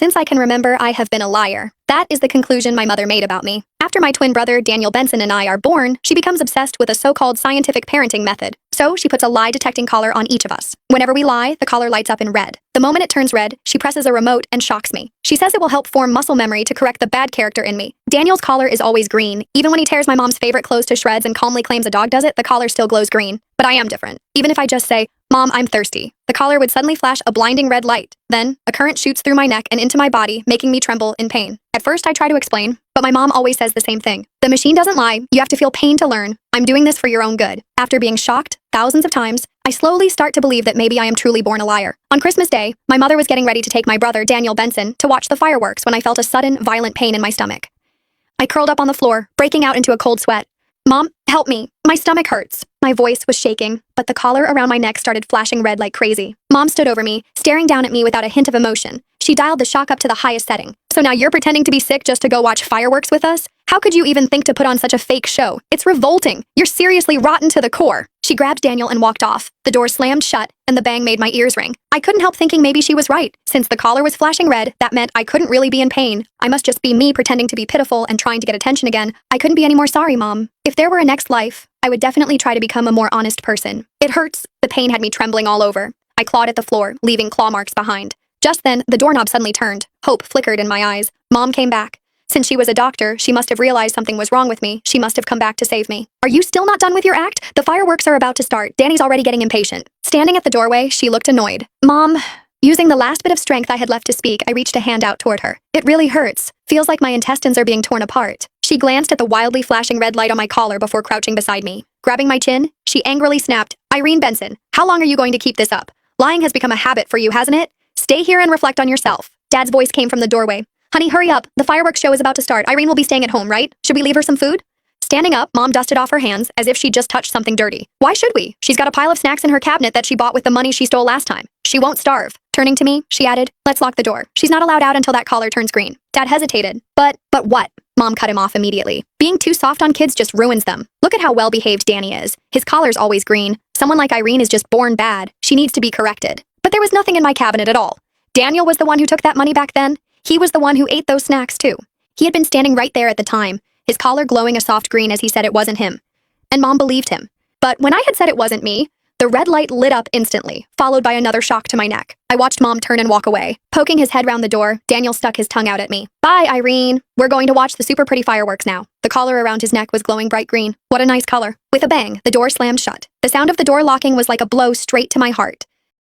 Since I can remember, I have been a liar. That is the conclusion my mother made about me. After my twin brother, Daniel Benson, and I are born, she becomes obsessed with a so-called scientific parenting method. So she puts a lie-detecting collar on each of us. Whenever we lie, the collar lights up in red. The moment it turns red, she presses a remote and shocks me. She says it will help form muscle memory to correct the bad character in me. Daniel's collar is always green. Even when he tears my mom's favorite clothes to shreds and calmly claims a dog does it, the collar still glows green. But I am different. Even if I just say, "Mom, I'm thirsty," the collar would suddenly flash a blinding red light. Then, a current shoots through my neck and into my body, making me tremble in pain. At first, I try to explain, but my mom always says the same thing. The machine doesn't lie. You have to feel pain to learn. I'm doing this for your own good. After being shocked thousands of times, I slowly start to believe that maybe I am truly born a liar. On Christmas Day, my mother was getting ready to take my brother, Daniel Benson, to watch the fireworks when I felt a sudden, violent pain in my stomach. I curled up on the floor, breaking out into a cold sweat. "Mom, help me. My stomach hurts." My voice was shaking, but the collar around my neck started flashing red like crazy. Mom stood over me, staring down at me without a hint of emotion. She dialed the shock up to the highest setting. "So now you're pretending to be sick just to go watch fireworks with us? How could you even think to put on such a fake show? It's revolting. You're seriously rotten to the core." She grabbed Daniel and walked off. The door slammed shut, and the bang made my ears ring. I couldn't help thinking maybe she was right. Since the collar was flashing red, that meant I couldn't really be in pain. I must just be me pretending to be pitiful and trying to get attention again. I couldn't be any more sorry, Mom. If there were a next life, I would definitely try to become a more honest person. It hurts. The pain had me trembling all over. I clawed at the floor, leaving claw marks behind. Just then, the doorknob suddenly turned. Hope flickered in my eyes. Mom came back. Since she was a doctor, she must have realized something was wrong with me. She must have come back to save me. "Are you still not done with your act? The fireworks are about to start. Danny's already getting impatient." Standing at the doorway, she looked annoyed. "Mom..." Using the last bit of strength I had left to speak, I reached a hand out toward her. "It really hurts. Feels like my intestines are being torn apart." She glanced at the wildly flashing red light on my collar before crouching beside me. Grabbing my chin, she angrily snapped, "Irene Benson, how long are you going to keep this up? Lying has become a habit for you, hasn't it? Stay here and reflect on yourself." Dad's voice came from the doorway. "Honey, hurry up. The fireworks show is about to start. Irene will be staying at home, right? Should we leave her some food?" Standing up, Mom dusted off her hands as if she'd just touched something dirty. "Why should we? She's got a pile of snacks in her cabinet that she bought with the money she stole last time. She won't starve." Turning to me, she added, "Let's lock the door. She's not allowed out until that collar turns green." Dad hesitated. But what?" Mom cut him off immediately. "Being too soft on kids just ruins them. Look at how well-behaved Danny is. His collar's always green. Someone like Irene is just born bad. She needs to be corrected." But there was nothing in my cabinet at all. Daniel was the one who took that money back then. He was the one who ate those snacks too. He had been standing right there at the time, his collar glowing a soft green as he said it wasn't him. And Mom believed him. But when I had said it wasn't me, the red light lit up instantly, followed by another shock to my neck. I watched Mom turn and walk away. Poking his head round the door, Daniel stuck his tongue out at me. "Bye, Irene. We're going to watch the super pretty fireworks now." The collar around his neck was glowing bright green. What a nice color. With a bang, the door slammed shut. The sound of the door locking was like a blow straight to my heart.